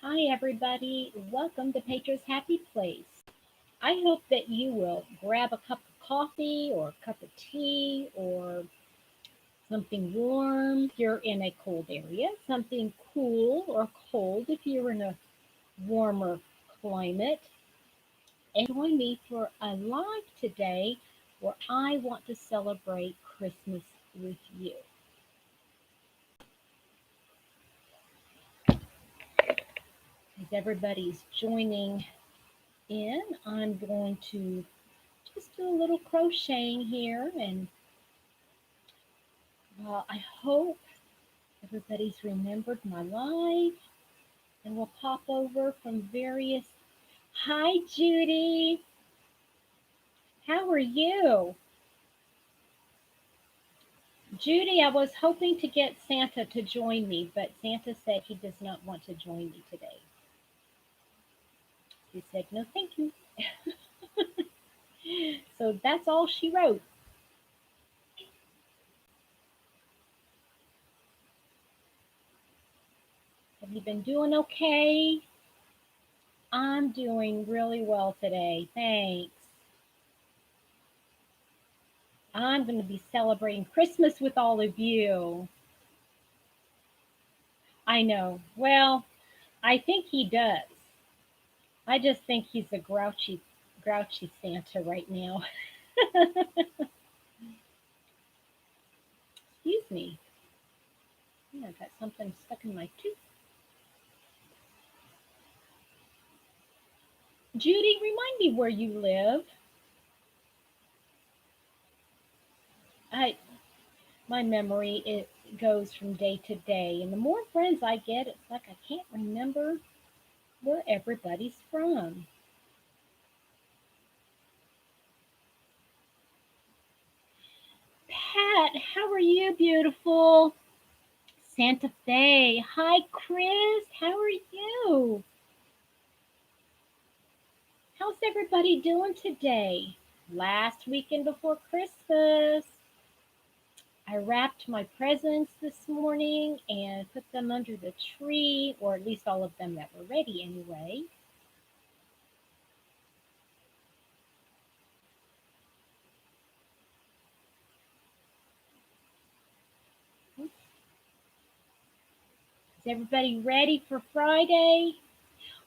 Hi, everybody. Welcome to Petra's Happy Place. I hope that you will grab a cup of coffee or a cup of tea or something warm if you're in a cold area, something cool or cold if you're in a warmer climate. And join me for a live today where I want to celebrate Christmas with you. As everybody's joining in, I'm going to just do a little crocheting here, and I hope everybody's remembered my live, and we'll pop over from various. Hi, Judy. How are you? Judy, I was hoping to get Santa to join me, but Santa said he does not want to join me today. He said, no, thank you. So that's all she wrote. Have you been doing okay? I'm doing really well today. Thanks. I'm going to be celebrating Christmas with all of you. I know. Well, I think he does. I just think he's a grouchy Santa right now. Excuse me. Yeah, I've got something stuck in my tooth. Judy, remind me where you live. I My memory it goes from day to day, and the more friends I get, it's like I can't remember where everybody's from. Pat, how are you, beautiful? Santa Fe. Hi, Chris. How are you? How's everybody doing today? Last weekend before Christmas, I wrapped my presents this morning and put them under the tree, or at least all of them that were ready anyway. Is everybody ready for Friday?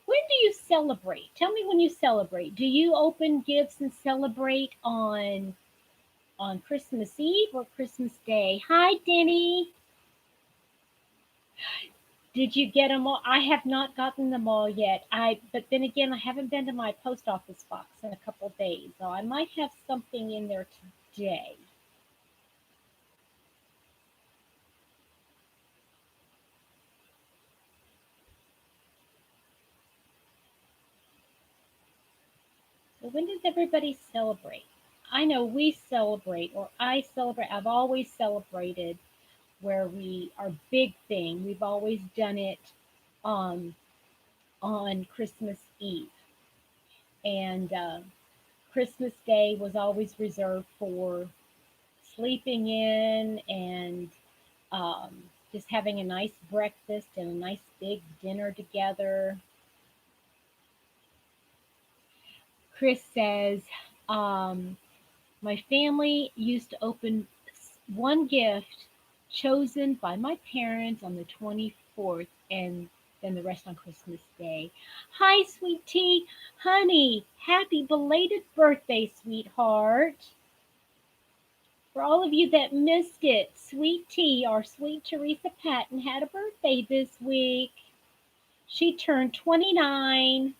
When do you celebrate? Tell me when you celebrate. Do you open gifts and celebrate on Christmas Eve or Christmas Day? Hi, Denny. Did you get them all? I have not gotten them all yet. But then again, I haven't been to my post office box in a couple of days, so I might have something in there today. So when does everybody celebrate? I know we celebrate, or I celebrate. I've always celebrated where we our big thing. We've always done it um, on Christmas Eve, and Christmas Day was always reserved for sleeping in and um, just having a nice breakfast and a nice big dinner together. Chris says, um, my family used to open one gift chosen by my parents on the 24th and then the rest on Christmas Day. Hi, sweet tea. Honey, happy belated birthday, sweetheart. For all of you that missed it, Sweet Tea, our sweet Teresa Patton, had a birthday this week. She turned 29.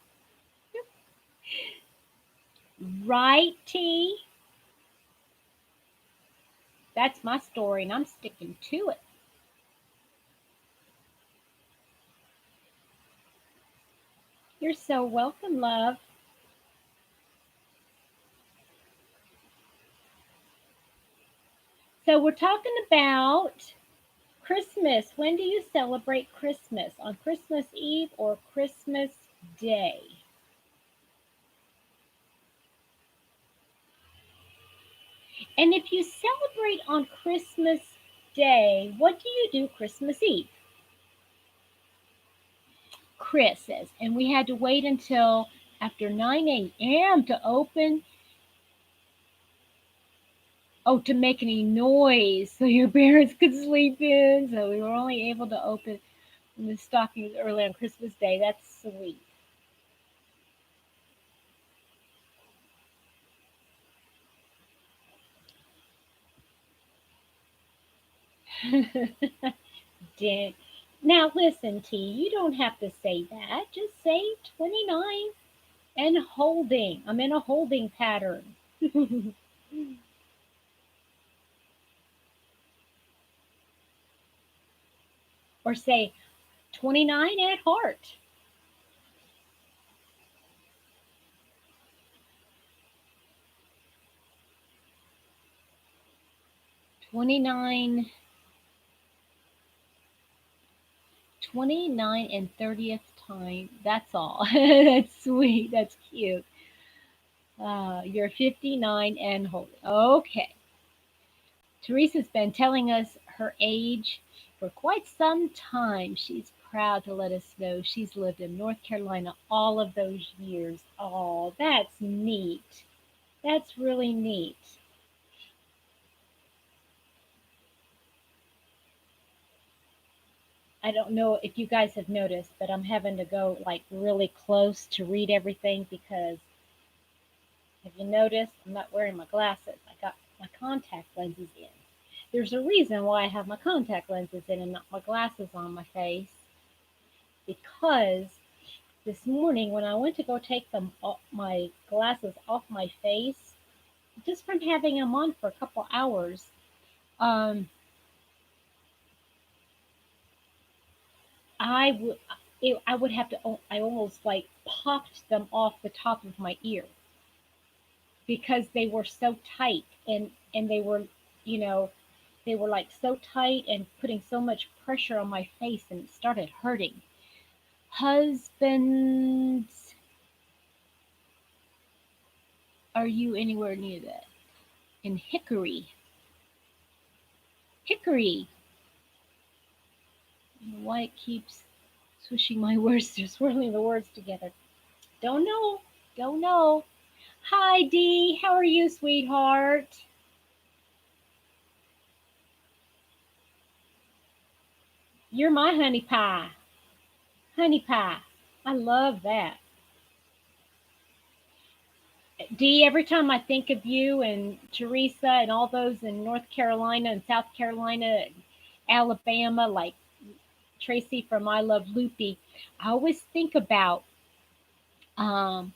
Right, Tea? That's my story, and I'm sticking to it. You're so welcome, love. So, we're talking about Christmas. When do you celebrate Christmas? On Christmas Eve or Christmas Day? And if you celebrate on Christmas Day, what do you do Christmas Eve? Chris says, and we had to wait until after 9 a.m. to open. Oh, to make any noise so your parents could sleep in. So we were only able to open the stockings early on Christmas Day. That's sweet. Now listen, T, you don't have to say that. Just say 29 and holding. I'm in a holding pattern. Or say 29 at heart. 29, 29 and 30th time. That's all. That's sweet. That's cute. You're 59 and holding. Okay. Teresa's been telling us her age for quite some time. She's proud to let us know she's lived in North Carolina all of those years. Oh, that's neat. That's really neat. I don't know if you guys have noticed, but I'm having to go like really close to read everything because have you noticed I'm not wearing my glasses? I got my contact lenses in. There's a reason why I have my contact lenses in and not my glasses on my face because this morning when I went to go take my glasses off my face, just from having them on for a couple hours, um, I would I would have to I almost like popped them off the top of my ear because they were so tight and they were you know they were like so tight and putting so much pressure on my face and it started hurting. Husbands, are you anywhere near that? In Hickory. Hickory. Why it keeps swishing my words, they're swirling the words together. Don't know. Don't know. Hi, Dee. How are you, sweetheart? You're my honey pie. Honey pie. I love that. Dee, every time I think of you and Teresa and all those in North Carolina and South Carolina and Alabama, like Tracy from I Love Loopy, I always think about um,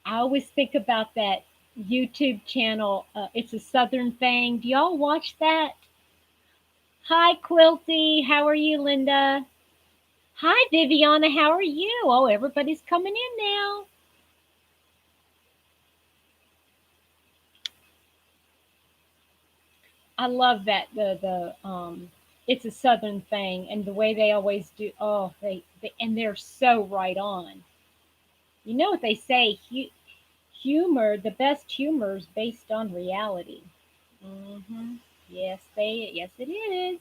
I always think about that YouTube channel. It's a Southern thing. Do y'all watch that? Hi, Quilty. How are you, Linda? Hi, Viviana. How are you? Oh, everybody's coming in now. I love that it's a Southern thing, and the way they always do. Oh, they and they're so right on. You know what they say? Humor, the best humor is based on reality. Hmm. Yes, it is.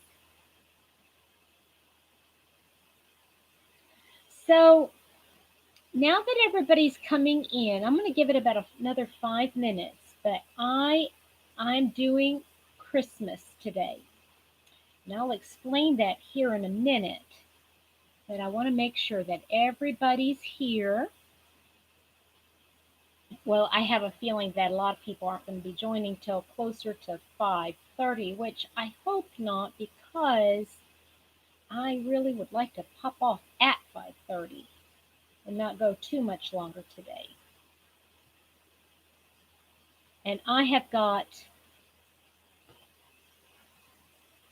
So now that everybody's coming in, I'm going to give it about another 5 minutes. But I'm doing Christmas today, and I'll explain that here in a minute. But I want to make sure that everybody's here. Well, I have a feeling that a lot of people aren't going to be joining till closer to 5:30, which I hope not, because I really would like to pop off at 5:30 and not go too much longer today. And I have got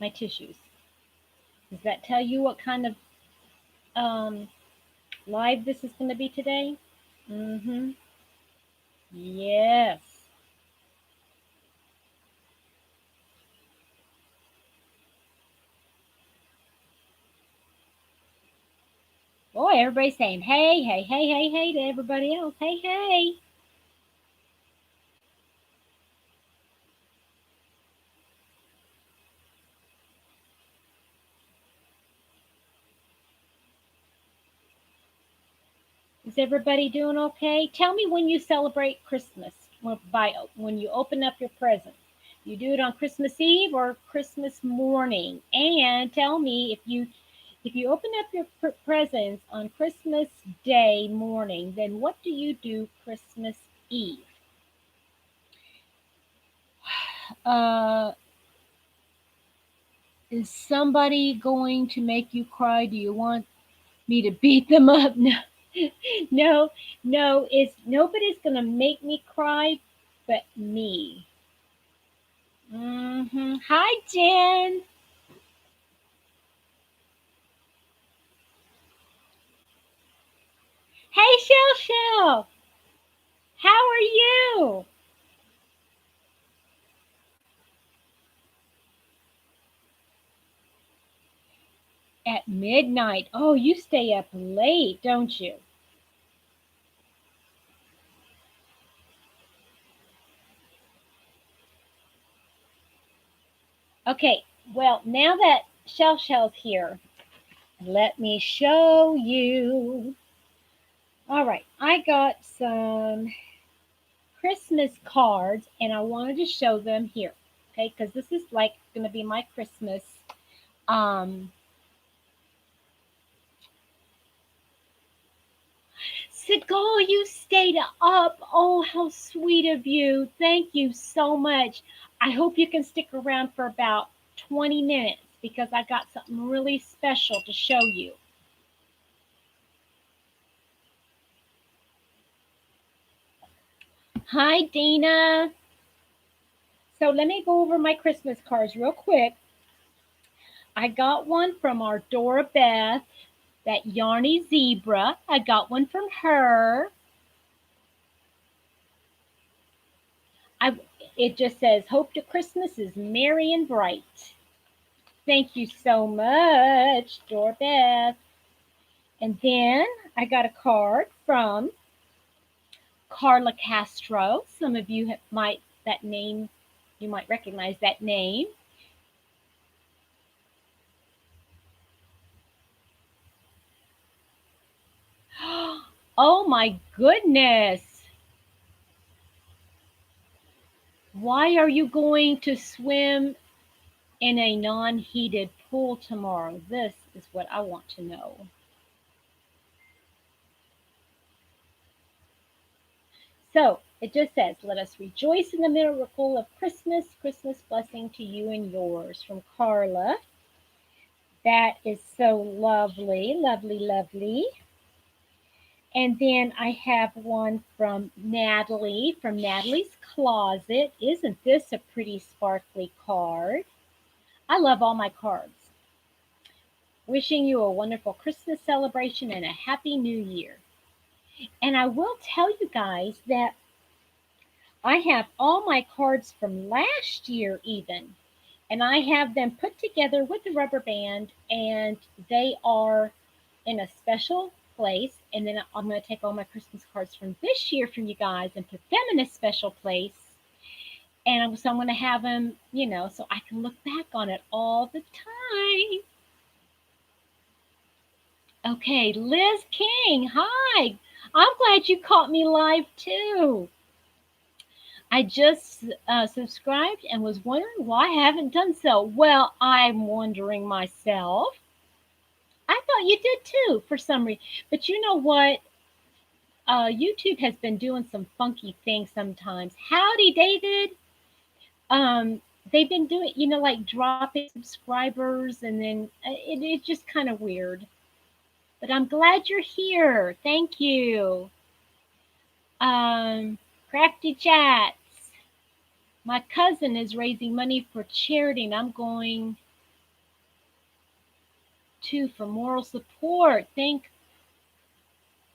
my tissues. Does that tell you what kind of um, live this is going to be today? Mm-hmm. Yes. Boy, everybody's saying, hey, hey, hey, hey, hey to everybody else. Hey, hey. Is everybody doing okay? Tell me when you celebrate Christmas, when you open up your presents. You do it on Christmas Eve or Christmas morning, and tell me if you open up your presents on Christmas Day morning, then what do you do Christmas Eve? Uh, is somebody going to make you cry? Do you want me to beat them up? No, no, no. It's nobody's gonna make me cry, but me. Hi, Jen. Hey, Shell Shell. How are you? At midnight. Oh, you stay up late, don't you? Okay. Well, now that Shell Shell's here, let me show you. All right, I got some Christmas cards and I wanted to show them here. Okay, because this is like going to be my Christmas. Um, Seagull, you stayed up. Oh, how sweet of you. Thank you so much. I hope you can stick around for about 20 minutes because I got something really special to show you. Hi, Dana. So let me go over my Christmas cards real quick. I got one from our Dora Beth, that Yarny Zebra. I got one from her. I it just says, "Hope to Christmas is merry and bright." Thank you so much, Dora Beth. And then I got a card from Carla Castro. Some of you might that name, you might recognize that name. Oh my goodness! Why are you going to swim in a non-heated pool tomorrow? This is what I want to know. So it just says, "Let us rejoice in the miracle of Christmas. Christmas blessing to you and yours," from Carla. That is so lovely, lovely, lovely. And then I have one from Natalie, from Natalie's Closet. Isn't this a pretty sparkly card? I love all my cards. Wishing you a wonderful Christmas celebration and a happy new year. And I will tell you guys that I have all my cards from last year, even, and I have them put together with the rubber band, and they are in a special place. And then I'm going to take all my Christmas cards from this year from you guys and put them in a special place. And so I'm going to have them, so I can look back on it all the time. Okay, Liz King, hi. I'm glad you caught me live too. I just subscribed and was wondering why I haven't done so. Well, I'm wondering myself. I thought you did too for some reason. But you know what? YouTube has been doing some funky things sometimes. Howdy, David. They've been doing, like dropping subscribers, and then it's just kind of weird. But I'm glad you're here. Thank you. Crafty Chats. My cousin is raising money for charity, and I'm going to for moral support. Think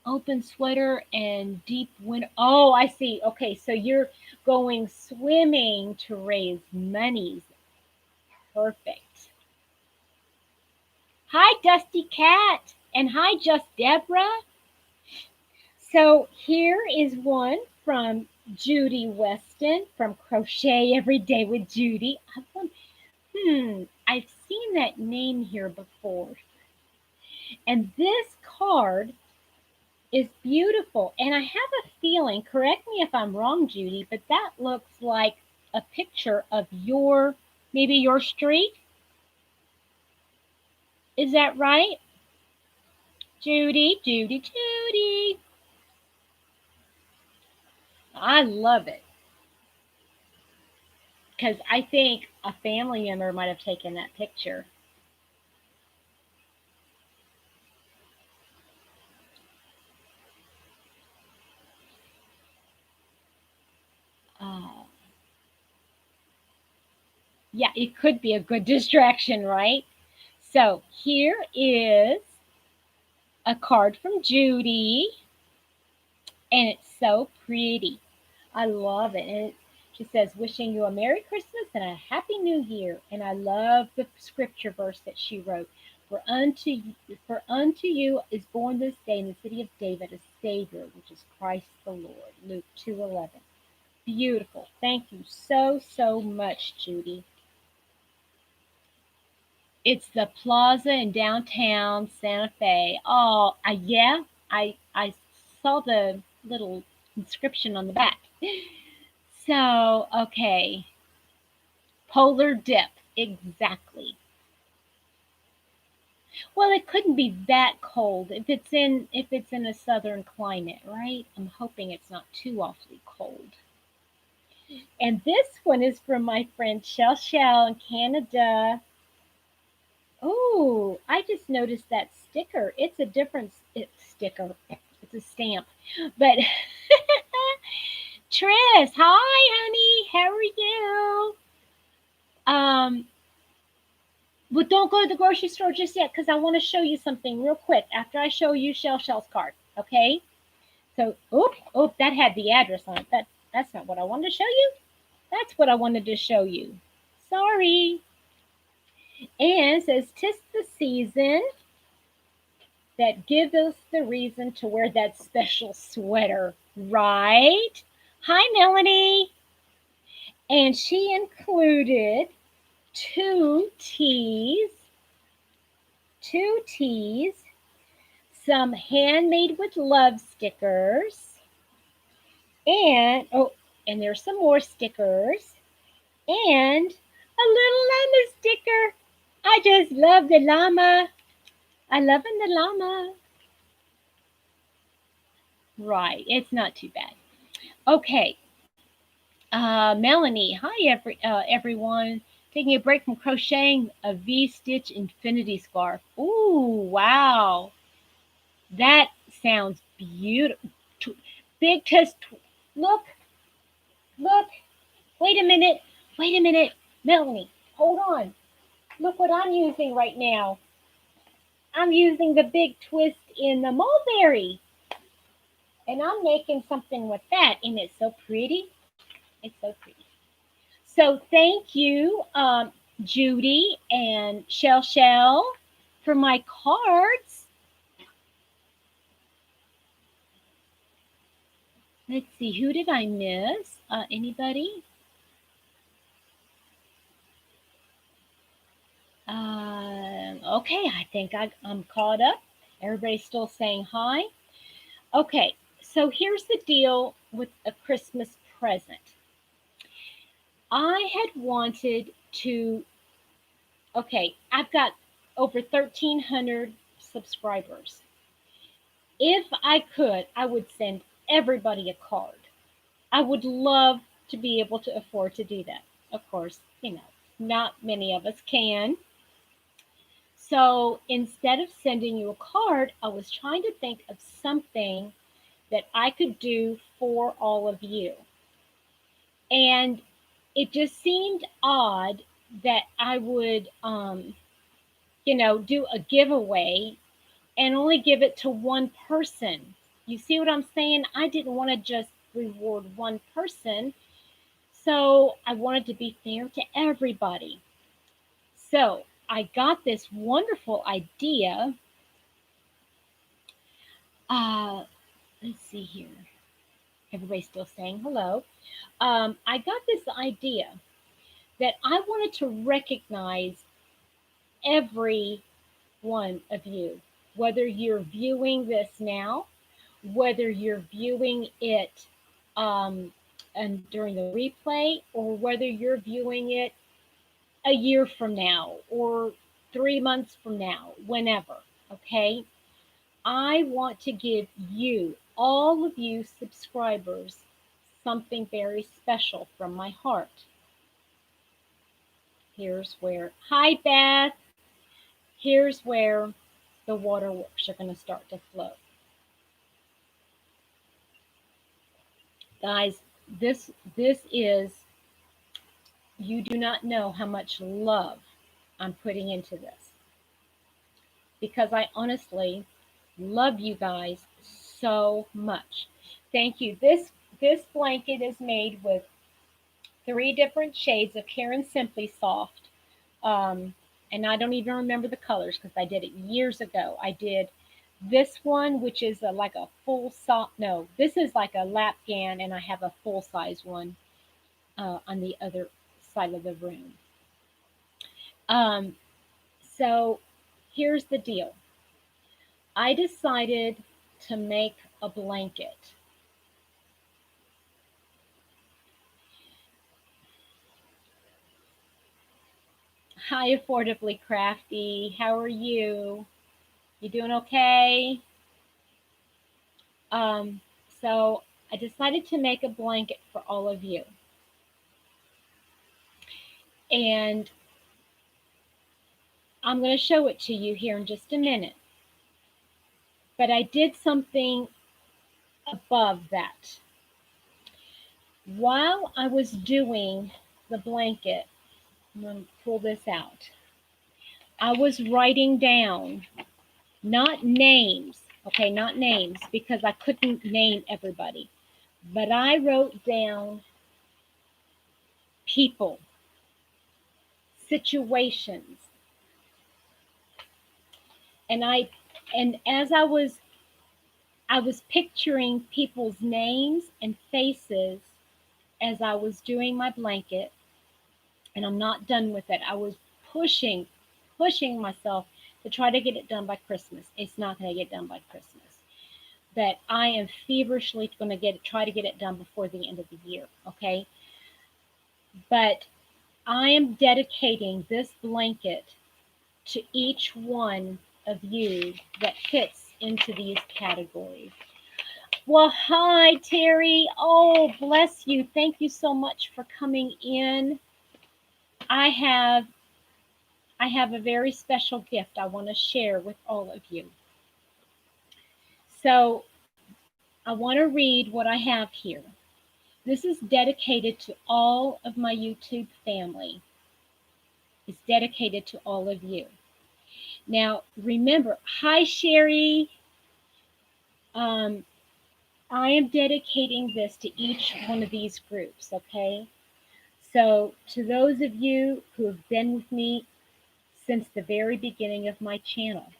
open sweater and deep winter. Oh, I see. Okay, so you're going swimming to raise monies. Perfect. Hi, Dusty Cat, and hi, Just Deborah. So here is one from Judy Weston from Crochet Every Day with Judy. I've seen that name here before. And this card is beautiful. And I have a feeling, correct me if I'm wrong, Judy, but that looks like a picture of maybe your street. Is that right? Judy, Judy, Judy. I love it because I think a family member might have taken that picture. Uh, yeah, it could be a good distraction, right? So here is a card from Judy, and it's so pretty. I love it. And she says, wishing you a Merry Christmas and a Happy New Year. And I love the scripture verse that she wrote. For unto you is born this day in the city of David a Savior, which is Christ the Lord. Luke 2:11. Beautiful. Thank you so, so much, Judy. It's the plaza in downtown Santa Fe. Oh, yeah, I saw the little inscription on the back. So, okay, polar dip, exactly. Well, it couldn't be that cold if it's in a southern climate, right? I'm hoping it's not too awfully cold. And this one is from my friend Shell Shell in Canada. Oh, I just noticed that sticker. It's a different sticker. It's a stamp. But Tris, hi, honey. How are you? Um, but don't go to the grocery store just yet because I want to show you something real quick after I show you Shell Shell's card. Okay? So, that had the address on it. That's not what I wanted to show you. That's what I wanted to show you. Sorry. And it says, "'Tis the season that gives us the reason to wear that special sweater, right?" Hi, Melanie. And she included two tees, some handmade with love stickers, and there's some more stickers, and a little llama sticker. I just love the llama. I love the llama. Right, it's not too bad. Okay, Melanie, hi everyone. Taking a break from crocheting a V-stitch infinity scarf. Ooh, wow. That sounds beautiful. Big test. Look, look. Wait a minute. Wait a minute. Melanie, hold on. Look what I'm using right now. I'm using the big twist in the mulberry. And I'm making something with that. And it's so pretty. It's so pretty. So thank you, Judy and Shell, for my cards. Let's see, who did I miss? Anybody? Okay, I think I'm caught up. Everybody's still saying hi. Okay, so here's the deal with a Christmas present. I had wanted to, okay, I've got over 1,300 subscribers. If I could, I would send everybody a card. I would love to be able to afford to do that. Of course, not many of us can. So instead of sending you a card, I was trying to think of something that I could do for all of you. And it just seemed odd that I would, do a giveaway and only give it to one person. You see what I'm saying? I didn't want to just reward one person. So I wanted to be fair to everybody. So I got this wonderful idea. Let's see here. Everybody's still saying hello. I got this idea that I wanted to recognize every one of you, whether you're viewing this now whether you're viewing it and during the replay, or whether you're viewing it a year from now or 3 months from now, whenever. Okay, I want to give you, all of you subscribers, something very special from my heart. Here's where, hi Beth, here's where the waterworks are going to start to flow. Guys, this is, you do not know how much love I'm putting into this, because I honestly love you guys so much. Thank you. This blanket is made with 3 different shades of Karen Simply Soft. And I don't even remember the colors because I did it years ago. I did this one, which is like a full size. No, this is like a lap gan, and I have a full size one on the other side of the room. So here's the deal. I decided to make a blanket. Hi, Affordably Crafty. How are you? You doing okay? So I decided to make a blanket for all of you. And I'm going to show it to you here in just a minute. But I did something above that. While I was doing the blanket, I'm going to pull this out. I was writing down, not names, okay, not names, because I couldn't name everybody. But I wrote down people, situations. And as I was picturing people's names and faces as I was doing my blanket, and I'm not done with it. I was pushing myself to try to get it done by Christmas. It's not going to get done by Christmas. But I am feverishly going to try to get it done before the end of the year, okay? But I am dedicating this blanket to each one of you that fits into these categories. Well, hi, Terry. Oh, bless you. Thank you so much for coming in. I have a very special gift I want to share with all of you. So I want to read what I have here. This is dedicated to all of my YouTube family. It's dedicated to all of you. Now, remember, hi, Sherry. I am dedicating this to each one of these groups, okay? So to those of you who have been with me since the very beginning of my channel,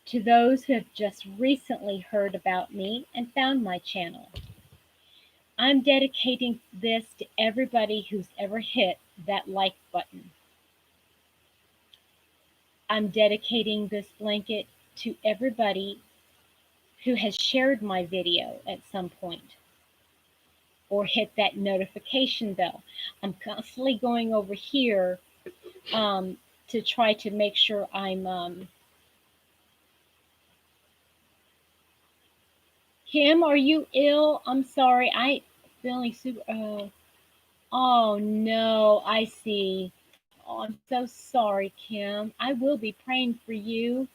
to those who have just recently heard about me and found my channel, I'm dedicating this to everybody who's ever hit that like button. I'm dedicating this blanket to everybody who has shared my video at some point or hit that notification bell. I'm constantly going over here to try to make sure I'm Kim, are you ill? I'm sorry. I feeling super. Oh no, I see. Oh, I'm so sorry, Kim. I will be praying for you.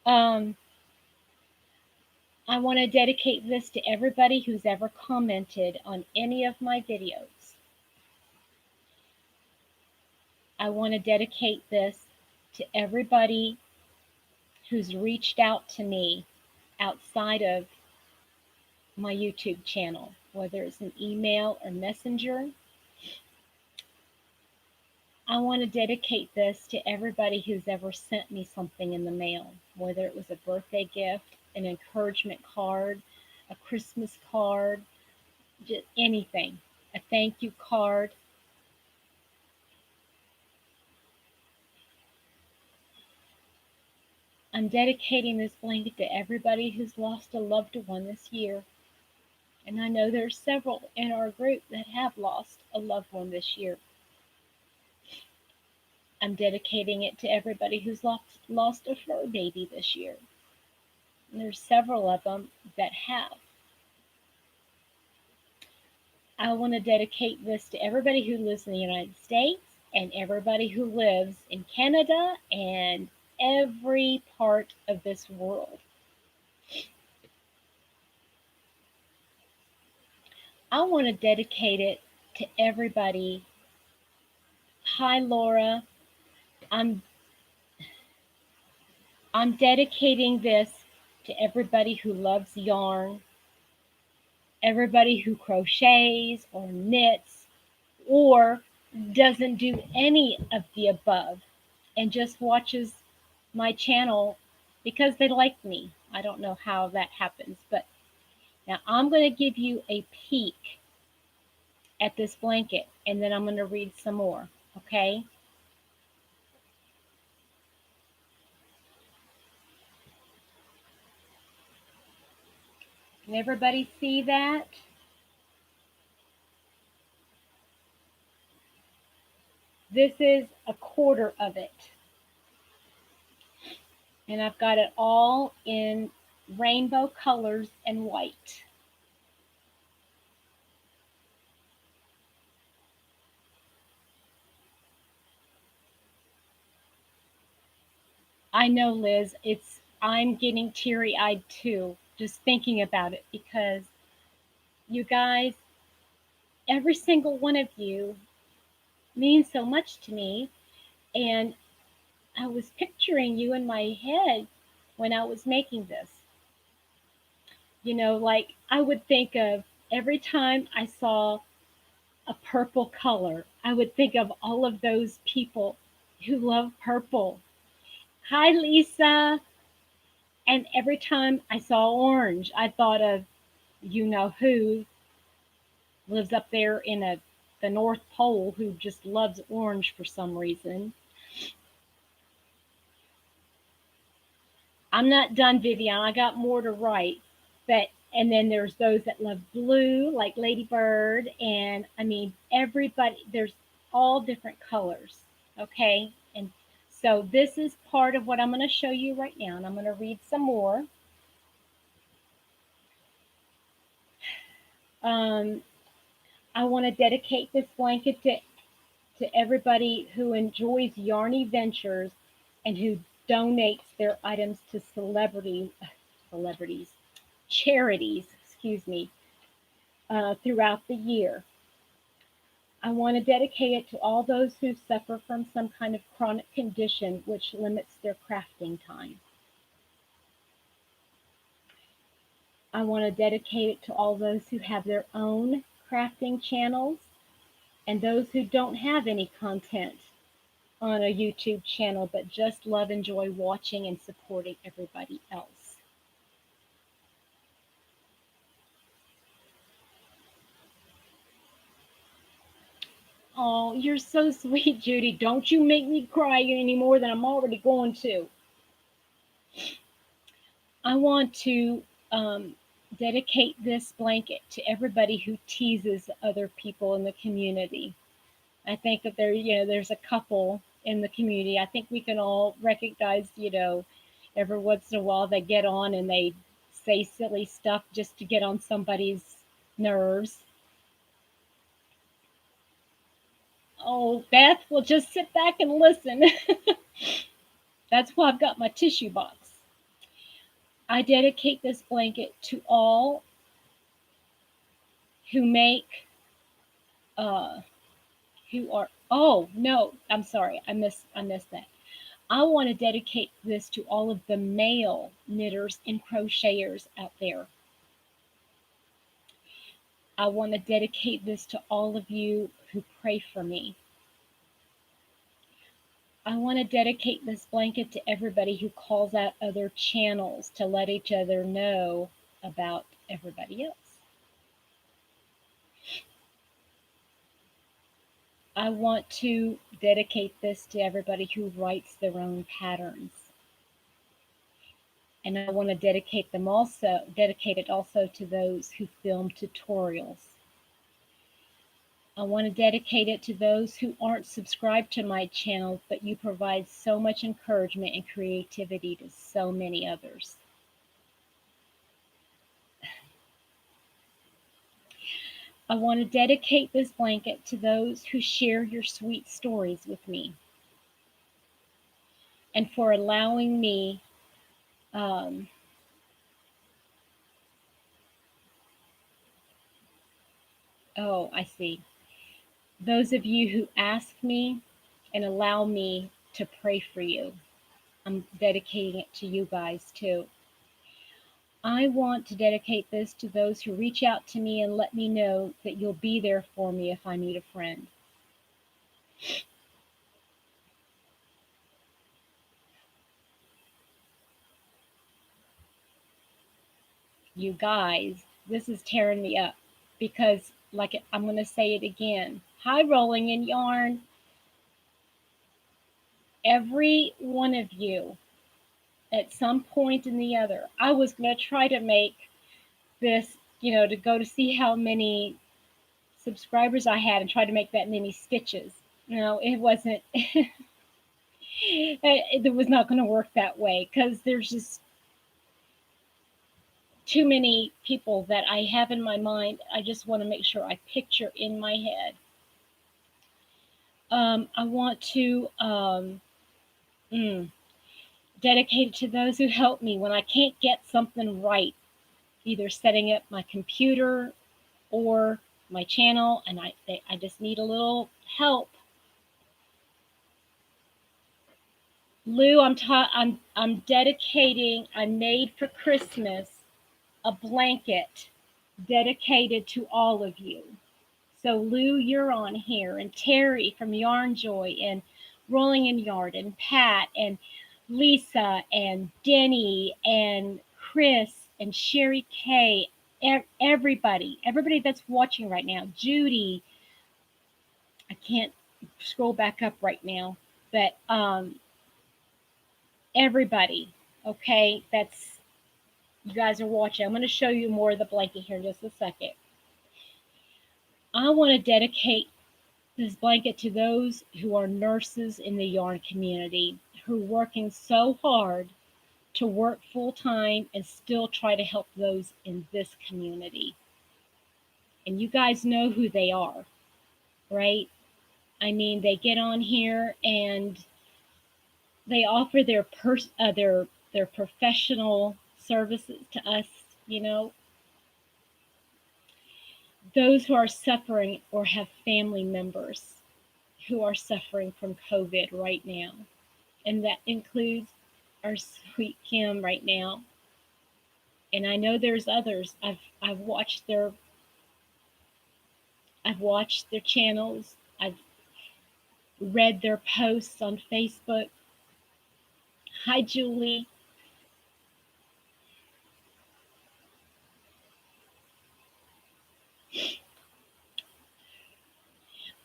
I want to dedicate this to everybody who's ever commented on any of my videos. I want to dedicate this to everybody who's reached out to me outside of my YouTube channel, whether it's an email or messenger. I want to dedicate this to everybody who's ever sent me something in the mail, whether it was a birthday gift, an encouragement card, a Christmas card, just anything, a thank you card. I'm dedicating this blanket to everybody who's lost a loved one this year. And I know there's several in our group that have lost a loved one this year. I'm dedicating it to everybody who's lost a fur baby this year. And there's several of them that have. I want to dedicate this to everybody who lives in the United States and everybody who lives in Canada and every part of this world. I want to dedicate it to everybody. Hi, Laura. I'm dedicating this to everybody who loves yarn, everybody who crochets or knits or doesn't do any of the above and just watches my channel because they like me. I don't know how that happens, but now I'm going to give you a peek at this blanket and then I'm going to read some more, okay? Can everybody see that? This is a quarter of it. And I've got it all in rainbow colors and white. I know, Liz, I'm getting teary-eyed too, just thinking about it because you guys, every single one of you means so much to me. And I was picturing you in my head when I was making this. Like I would think of every time I saw a purple color, I would think of all of those people who love purple. Hi, Lisa. And every time I saw orange, I thought of who lives up there in the North Pole who just loves orange for some reason. I'm not done, Vivian. I got more to write. And then there's those that love blue, like Ladybird, and I mean everybody. There's all different colors, okay? And so this is part of what I'm going to show you right now, and I'm going to read some more. I want to dedicate this blanket to everybody who enjoys Yarny Ventures and who donates their items to charities, throughout the year. I want to dedicate it to all those who suffer from some kind of chronic condition which limits their crafting time. I want to dedicate it to all those who have their own crafting channels and those who don't have any content on a YouTube channel but just love and enjoy watching and supporting everybody else. Oh, you're so sweet, Judy. Don't you make me cry any more than I'm already going to. I want to dedicate this blanket to everybody who teases other people in the community. I think that there's a couple in the community. I think we can all recognize, every once in a while they get on and they say silly stuff just to get on somebody's nerves. Oh, Beth, will just sit back and listen. That's why I've got my tissue box. I dedicate this blanket to all who make, who are, oh, no, I'm sorry, I missed that. I want to dedicate this to all of the male knitters and crocheters out there. I want to dedicate this to all of you who pray for me. I want to dedicate this blanket to everybody who calls out other channels to let each other know about everybody else. I want to dedicate this to everybody who writes their own patterns. And I want to dedicate it also to those who film tutorials. I want to dedicate it to those who aren't subscribed to my channel, but you provide so much encouragement and creativity to so many others. I want to dedicate this blanket to those who share your sweet stories with me and for allowing me oh, I see. Those of you who ask me and allow me to pray for you. I'm dedicating it to you guys too. I want to dedicate this to those who reach out to me and let me know that you'll be there for me if I need a friend. You guys, this is tearing me up because, like, I'm going to say it again. Hi, Rolling in Yarn. Every one of you, at some point in the other, I was going to try to make this, to go to see how many subscribers I had and try to make that many stitches. No, it wasn't. It was not going to work that way because there's just too many people that I have in my mind. I just want to make sure I picture in my head. I want to dedicate it to those who help me when I can't get something right, either setting up my computer or my channel, and I just need a little help. Lou, I'm dedicating. I made for Christmas a blanket dedicated to all of you. So Lou, you're on here, and Terry from Yarn Joy, and Rolling in Yard, and Pat, and Lisa, and Denny, and Chris, and Sherry K. Everybody that's watching right now. Judy, I can't scroll back up right now, but everybody. Okay, that's you guys are watching. I'm going to show you more of the blanket here in just a second. I want to dedicate this blanket to those who are nurses in the yarn community who are working so hard to work full time and still try to help those in this community. And you guys know who they are, right? I mean, they get on here and they offer their professional services to us, those who are suffering or have family members who are suffering from COVID right now. And that includes our sweet Kim right now. And I know there's others. I've watched their channels. I've read their posts on Facebook. Hi, Julie.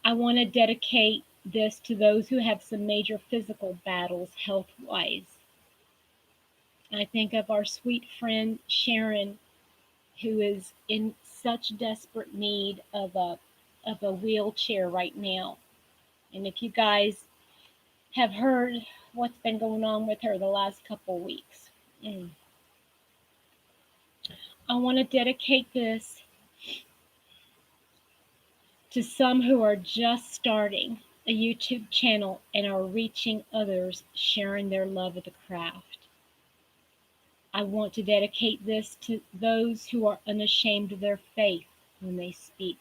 I want to dedicate this to those who have some major physical battles health-wise. I think of our sweet friend Sharon, who is in such desperate need of a wheelchair right now. And if you guys have heard what's been going on with her the last couple weeks, I want to dedicate this to some who are just starting a YouTube channel and are reaching others, sharing their love of the craft. I want to dedicate this to those who are unashamed of their faith when they speak.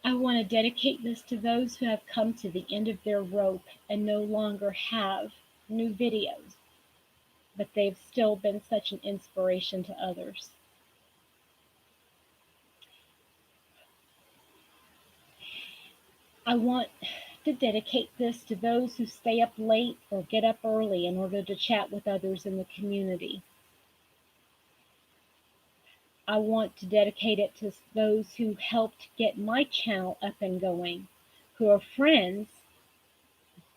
I want to dedicate this to those who have come to the end of their rope and no longer have new videos, but they've still been such an inspiration to others. I want to dedicate this to those who stay up late or get up early in order to chat with others in the community. I want to dedicate it to those who helped get my channel up and going, who are friends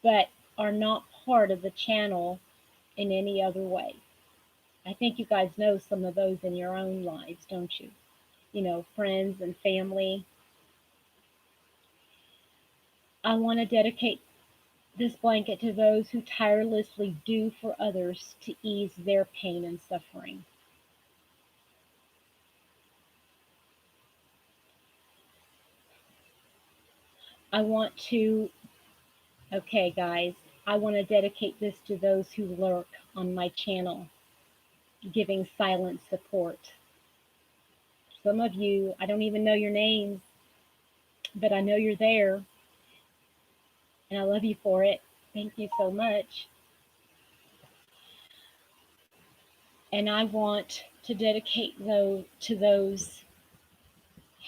but are not part of the channel in any other way. I think you guys know some of those in your own lives, don't you? You know, friends and family. I want to dedicate this blanket to those who tirelessly do for others to ease their pain and suffering. I want to, okay, guys, I want to dedicate this to those who lurk on my channel, giving silent support. Some of you, I don't even know your names, but I know you're there, and I love you for it. Thank you so much. And I want to dedicate to those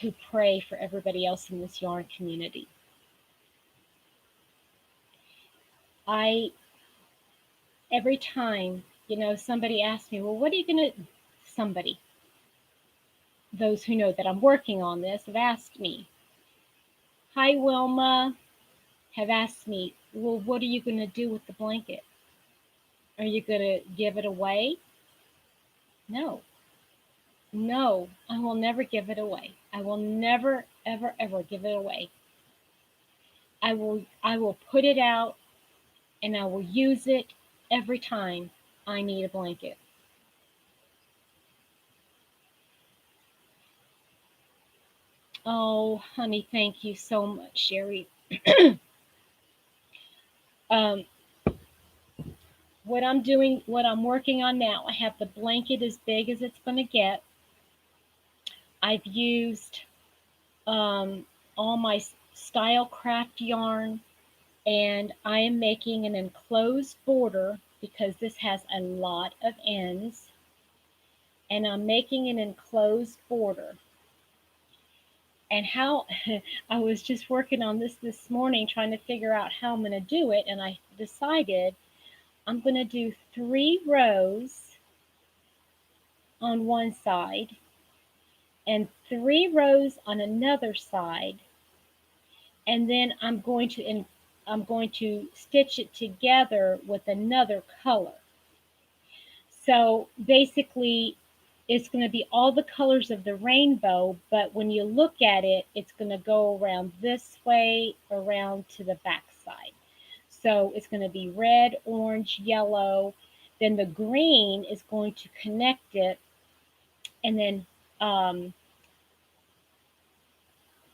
who pray for everybody else in this yarn community. Every time, somebody asks me, well, what are you going to, somebody, those who know that I'm working on this have asked me, hi, Wilma, have asked me, well, what are you going to do with the blanket? Are you going to give it away? No, no, I will never give it away. I will never, ever, ever give it away. I will put it out and I will use it every time I need a blanket. Oh, honey, thank you so much, Sherry. What I'm working on now, I have the blanket as big as it's going to get. I've used all my style craft yarn, and I am making an enclosed border because this has a lot of ends, and I'm making an enclosed border. And how I was just working on this morning, trying to figure out how I'm going to do it, and I decided I'm going to do 3 rows on one side and 3 rows on another side, and then I'm going to stitch it together with another color. So basically, it's going to be all the colors of the rainbow, but when you look at it, it's going to go around this way, around to the back side. So it's going to be red, orange, yellow. Then the green is going to connect it, and then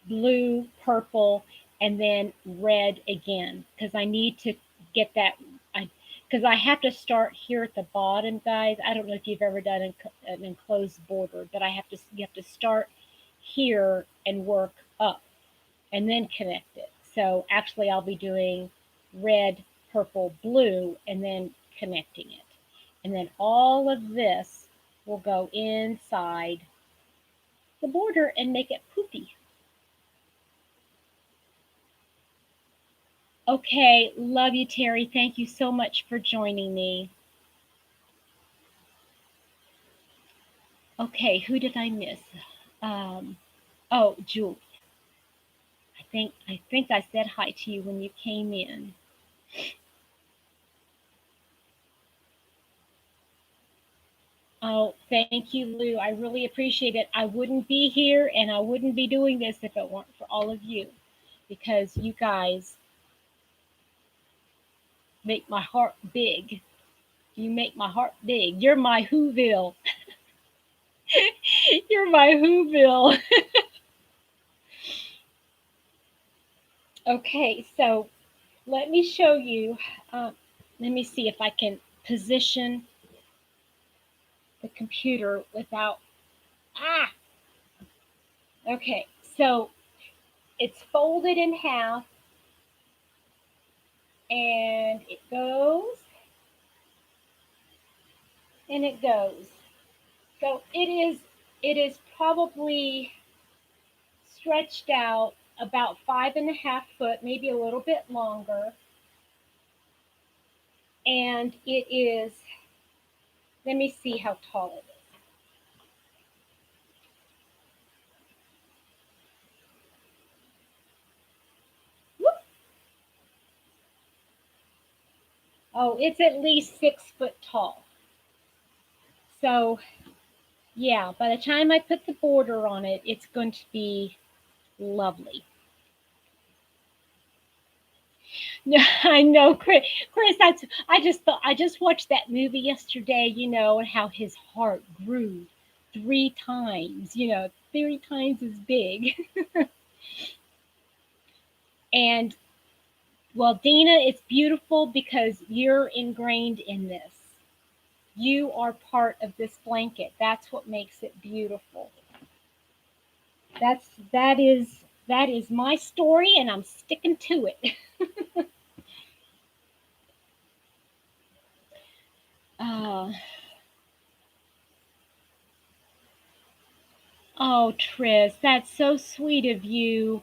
blue, purple, and then red again, because I need to get that. Because I have to start here at the bottom, guys. I don't know if you've ever done an enclosed border, but you have to start here and work up and then connect it. So actually I'll be doing red, purple, blue, and then connecting it. And then all of this will go inside the border and make it poofy. Okay, love you, Terry. Thank you so much for joining me. Okay, who did I miss? Oh, Julie. I think I said hi to you when you came in. Oh, thank you, Lou. I really appreciate it. I wouldn't be here and I wouldn't be doing this if it weren't for all of you, because you guys make my heart big. You make my heart big. You're my Whoville. You're my Whoville. Okay, so let me show you. Let me see if I can position the computer without. Okay, so it's folded in half, and it goes, and it goes. So it is probably stretched out about 5.5 foot, maybe a little bit longer. And it is, let me see how tall it is. Whoop. Oh, it's at least 6 foot tall. So, yeah, by the time I put the border on it, it's going to be lovely. No, I know, Chris. Chris, I just watched that movie yesterday. And how his heart grew 3 times. 3 times as big. And well, Dina, it's beautiful because you're ingrained in this. You are part of this blanket. That's what makes it beautiful. That is my story, and I'm sticking to it. Uh, oh, Tris, that's so sweet of you.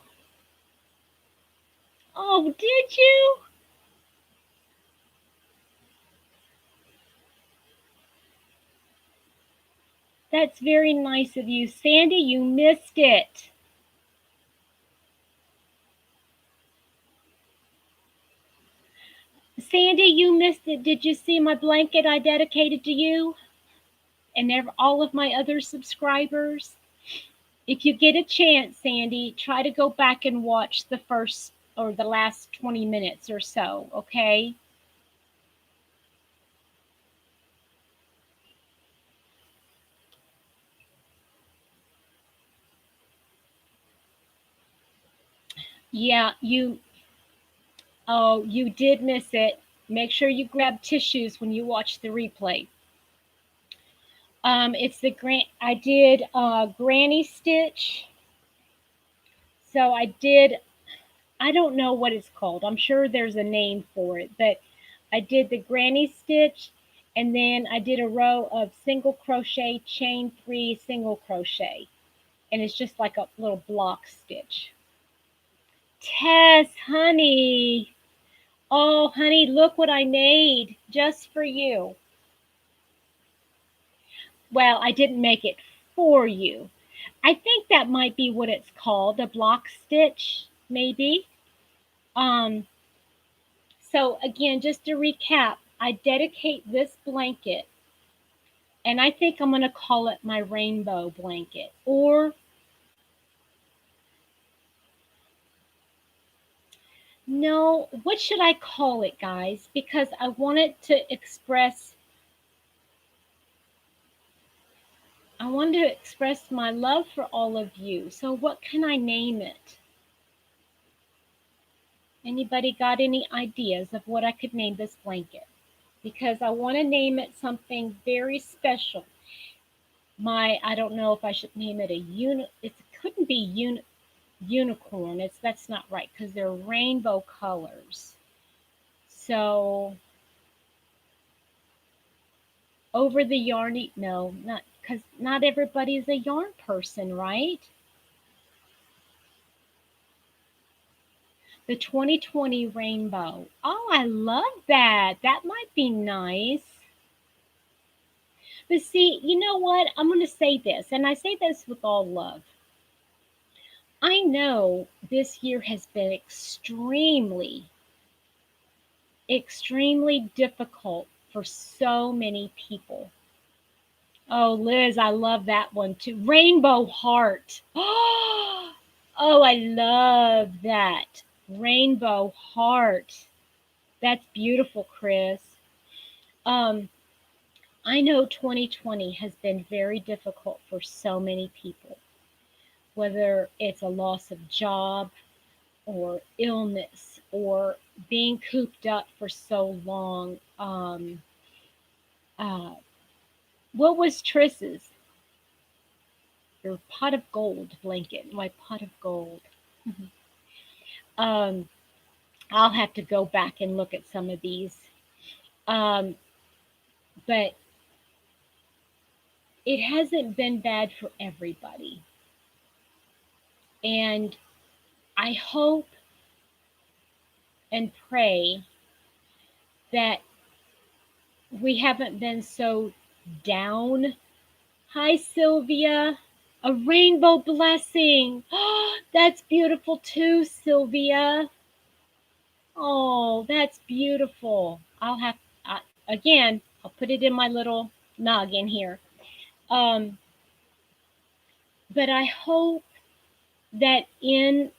Oh, did you? That's very nice of you. Sandy, you missed it. Sandy, you missed it. Did you see my blanket I dedicated to you and all of my other subscribers? If you get a chance, Sandy, try to go back and watch the first or the last 20 minutes or so, okay? Yeah, you did miss it. Make sure you grab tissues when you watch the replay. It's the I did granny stitch. So I don't know what it's called. I'm sure there's a name for it, but I did the granny stitch, and then I did a row of single crochet, chain 3, single crochet, and it's just like a little block stitch. Tess, honey. Oh, honey, look what I made just for you. Well, I didn't make it for you. I think that might be what it's called, a block stitch, maybe. Um, so again, just to recap, I dedicate this blanket, and I think I'm going to call it my rainbow blanket. Or, no, what should I call it, guys? Because I want it to express, I want to express my love for all of you. So what can I name it? Anybody got any ideas of what I could name this blanket? Because I want to name it something very special. I don't know if I should name it it couldn't be unicorn. That's not right because they're rainbow colors. So over the yarny, no, not because not everybody is a yarn person, right? The 2020 rainbow. Oh, I love that. That might be nice. But see, you know what? I'm going to say this, and I say this with all love. I know this year has been extremely difficult for so many people. Oh, Liz, I love that one too. Rainbow heart. Oh, I love that. Rainbow heart. That's beautiful, Chris. Um, I know 2020 has been very difficult for so many people, whether it's a loss of job or illness or being cooped up for so long. Uh, what was Triss's? Your pot of gold blanket, my pot of gold. um, I'll have to go back and look at some of these. Um, but it hasn't been bad for everybody. And I hope and pray that we haven't been so down. Hi, Sylvia. A rainbow blessing. That's beautiful too, Sylvia. Oh, that's beautiful. Again, I'll put it in my little noggin here. Um, but I hope that in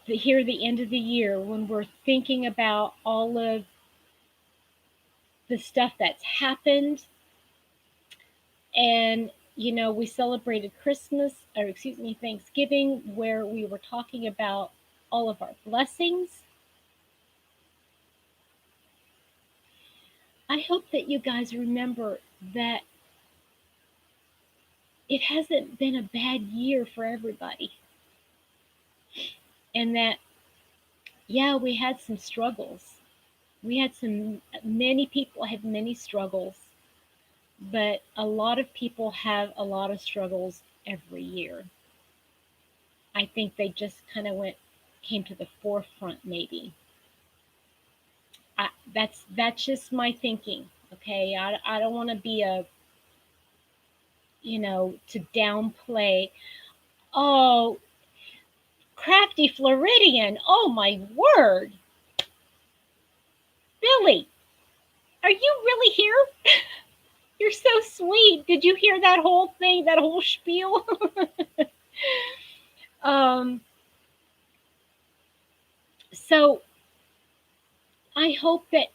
the end of the year, when we're thinking about all of the stuff that's happened, and we celebrated Christmas, or excuse me, Thanksgiving, where we were talking about all of our blessings. I hope that you guys remember that it hasn't been a bad year for everybody, and that, yeah, we had some struggles. Many people had many struggles, but a lot of people have a lot of struggles every year. I think they just kind of came to the forefront, maybe. That's just my thinking. Okay, I don't want to be to downplay. Oh, crafty Floridian. Oh my word, Billy, are you really here? You're so sweet. Did you hear that whole thing, that whole spiel? um, so I hope that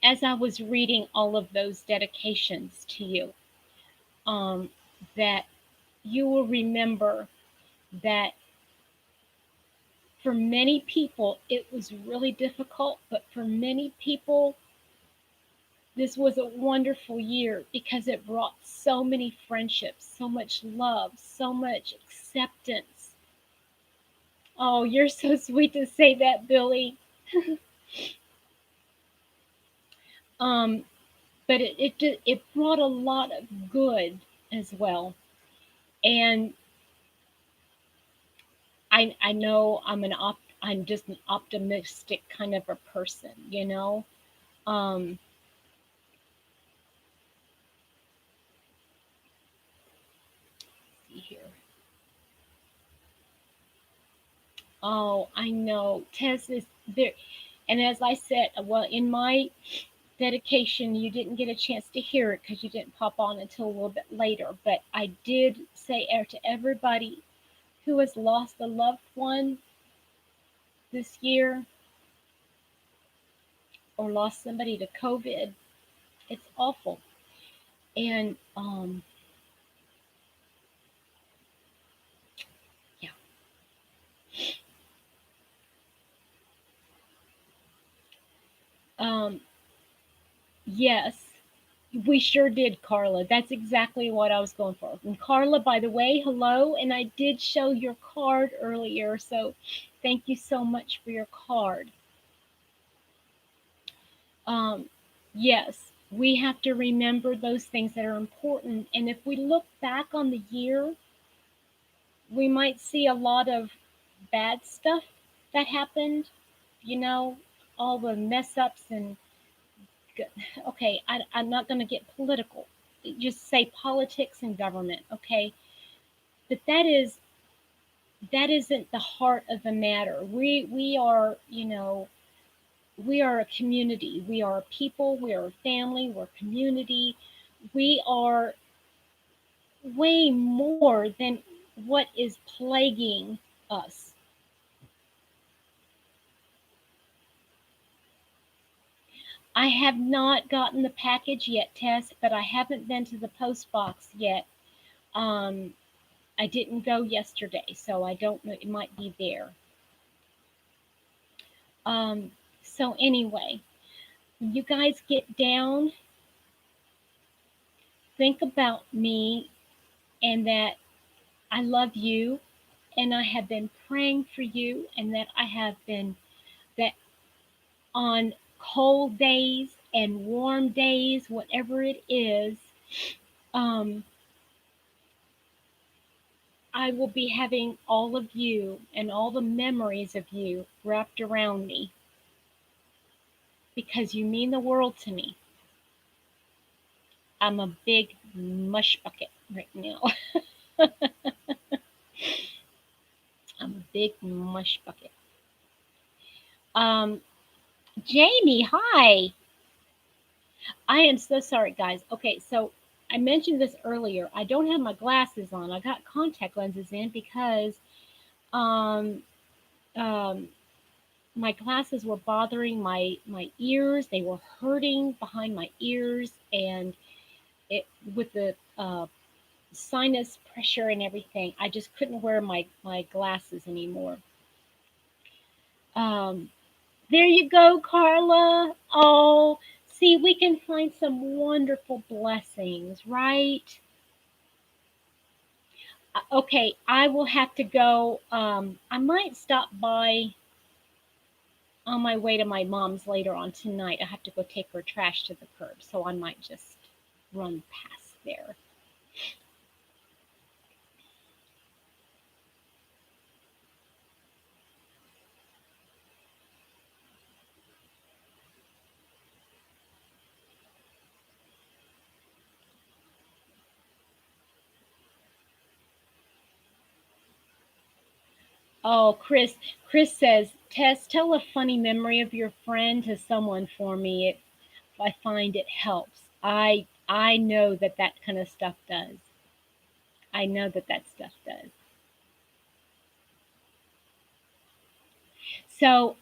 as I was reading all of those dedications to you, um, that you will remember that for many people it was really difficult, but for many people this was a wonderful year because it brought so many friendships, so much love, so much acceptance. Oh, you're so sweet to say that, Billy. um, but it brought a lot of good as well. And I know I'm just an optimistic kind of a person. Um, see here. Oh, I know. Tess is there. And as I said, well, in my dedication, you didn't get a chance to hear it because you didn't pop on until a little bit later. But I did say to everybody who has lost a loved one this year or lost somebody to COVID, it's awful. And yeah, um, yes, we sure did, Carla. That's exactly what I was going for. And Carla, by the way, hello. And I did show your card earlier, so thank you so much for your card. Um, yes, we have to remember those things that are important. And if we look back on the year, we might see a lot of bad stuff that happened, you know, all the mess ups and, okay, I'm not going to get political. Just say politics and government, okay? But that isn't the heart of the matter. We are, we are a community. We are a people. We are a family. We're a community. We are way more than what is plaguing us. I have not gotten the package yet, Tess, but I haven't been to the post box yet. Um, I didn't go yesterday, so I don't know. It might be there. So anyway, you guys get down, think about me, and that I love you, and I have been praying for you, and that I have been that on cold days and warm days, whatever it is, um, I will be having all of you and all the memories of you wrapped around me because you mean the world to me. I'm a big mush bucket right now. big mush bucket. Um, Jamie, hi. I am so sorry, guys. Okay, so I mentioned this earlier. I don't have my glasses on. I got contact lenses in because um, um, my glasses were bothering my ears. They were hurting behind my ears, and it with the sinus pressure and everything, I just couldn't wear my glasses anymore. Um, there you go, Carla. Oh, see, we can find some wonderful blessings, right? Okay, I will have to go. I might stop by on my way to my mom's later on tonight. I have to go take her trash to the curb, so I might just run past there. Oh, Chris says, Tess, tell a funny memory of your friend to someone for me. I find it helps. I know that that kind of stuff does. I know that that stuff does. So,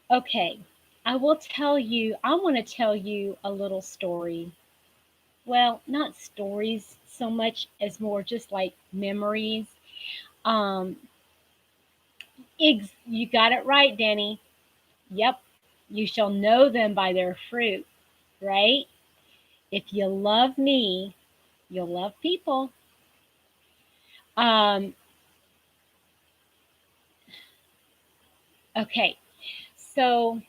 okay, I want to tell you a little story. Well, not stories so much as more just like memories. Um, you got it right, Danny. Yep. You shall know them by their fruit, right? If you love me, you'll love people. Um, okay. So,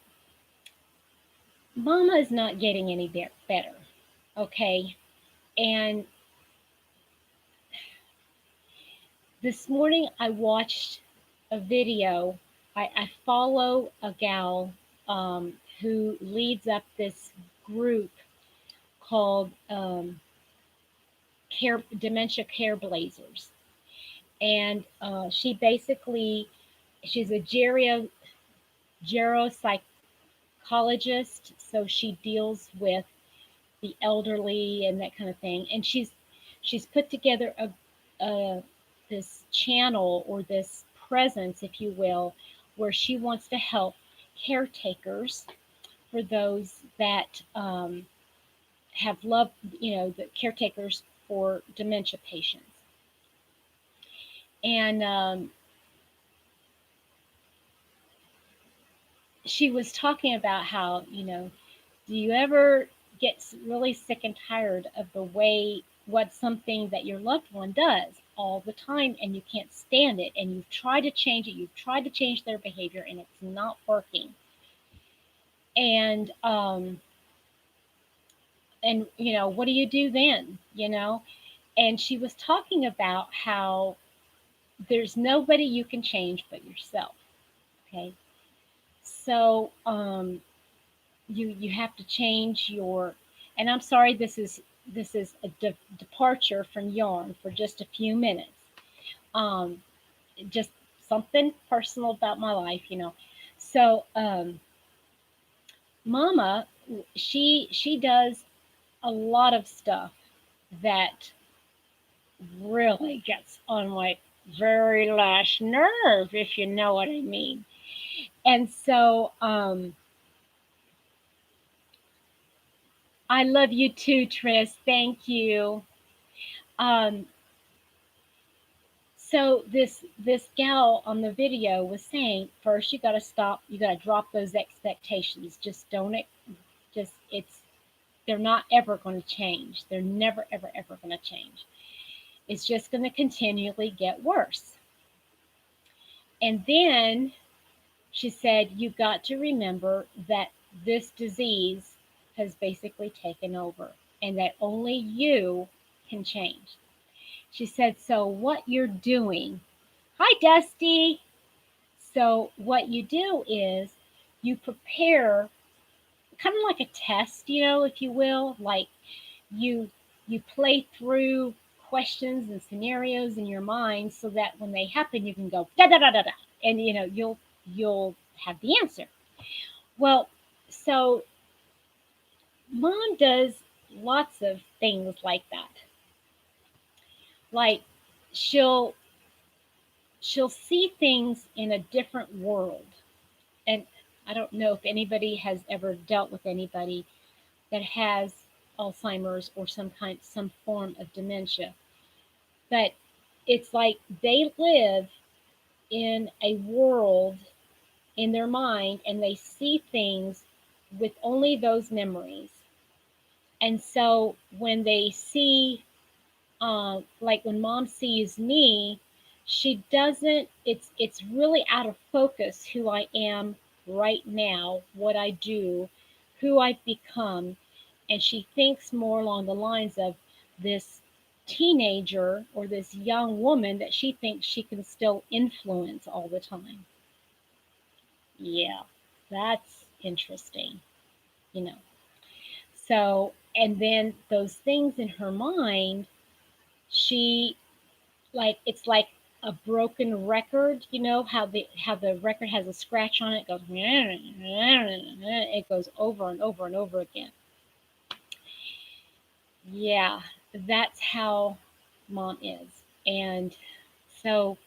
Mama is not getting any better. Okay. And this morning I watched a video. I follow a gal who leads up this group called Dementia Care Blazers. And she's a geropsychologist, so she deals with the elderly and that kind of thing. And she's put together a this channel or this presence, if you will, where she wants to help caretakers for those that have loved, the caretakers for dementia patients. And she was talking about how, do you ever get really sick and tired of the way what something that your loved one does all the time and you can't stand it and you've tried to change it, you've tried to change their behavior and it's not working. And what do you do then? And she was talking about how there's nobody you can change but yourself. Okay. So you have to change your, and I'm sorry, this is a departure from yarn for just a few minutes. um just something personal about my life. So Mama, she does a lot of stuff that really gets on my very last nerve, if you know what I mean. And so I love you too, Tris. Thank you. Um, so this gal on the video was saying, first you got to stop, you got to drop those expectations. Just don't just it's they're not ever going to change. They're never ever going to change. It's just going to continually get worse. And then she said, you've got to remember that this disease has basically taken over and that only you can change. She said, so what you're doing, hi, Dusty. So what you do is you prepare kind of like a test, if you will, like you play through questions and scenarios in your mind so that when they happen, you can go da da da da da, and you'll have the answer. Well, so mom does lots of things like that. Like she'll she'll see things in a different world. And I don't know if anybody has ever dealt with anybody that has Alzheimer's or some form of dementia. But it's like they live in a world in their mind and they see things with only those memories. And so when they see, like when mom sees me, she doesn't. It's really out of focus who I am right now, what I do, who I've become, and she thinks more along the lines of this teenager or this young woman that she thinks she can still influence all the time. Yeah, that's interesting, you know. So, and then those things in her mind, she like it's like a broken record, how the record has a scratch on it, it goes it goes over and over and over again. Yeah, that's how mom is. And so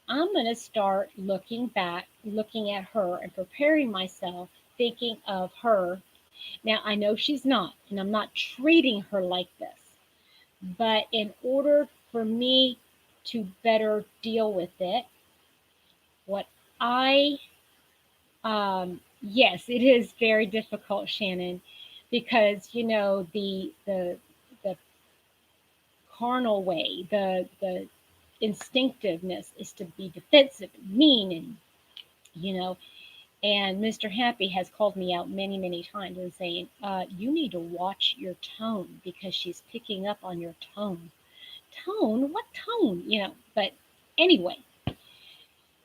I'm going to start looking back, looking at her and preparing myself, thinking of her. Now, I know she's not, and I'm not treating her like this, but in order for me to better deal with it, what I, yes, it is very difficult, Shannon, because, the carnal way, the instinctiveness is to be defensive and mean and you know and Mr. Happy has called me out many, many times and saying, you need to watch your tone because she's picking up on your tone. Tone? What tone? But anyway,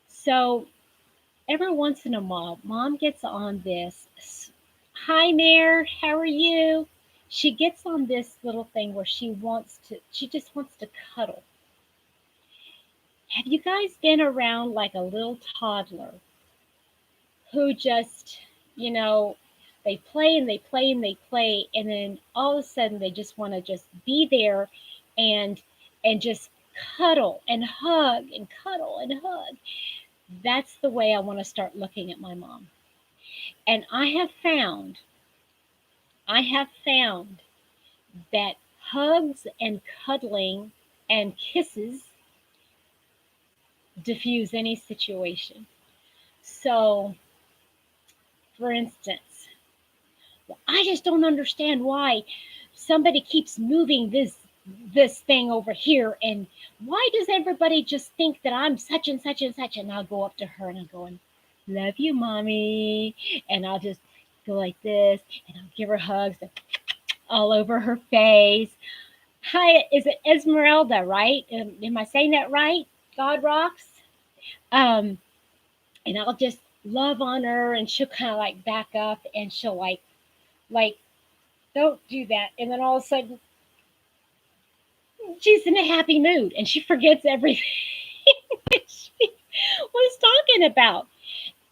so every once in a while, mom gets on this. Hi, Mare, how are you? She gets on this little thing where she just wants to cuddle. Have you guys been around like a little toddler who just, you know, they play and they play and they play, and then all of a sudden they just want to just be there and just cuddle and hug and cuddle and hug. That's the way I want to start looking at my mom. And I have found that hugs and cuddling and kisses diffuse any situation. So, for instance, I just don't understand why somebody keeps moving this thing over here, and why does everybody just think that I'm such and such and such? And I'll go up to her and I'll go and love you, mommy, and I'll just go like this, and I'll give her hugs all over her face. Hi, is it Esmeralda, right? Am I saying that right? God rocks. Um, and I'll just love on her, and she'll kind of like back up, and she'll like don't do that. And then all of a sudden, she's in a happy mood and she forgets everything she was talking about.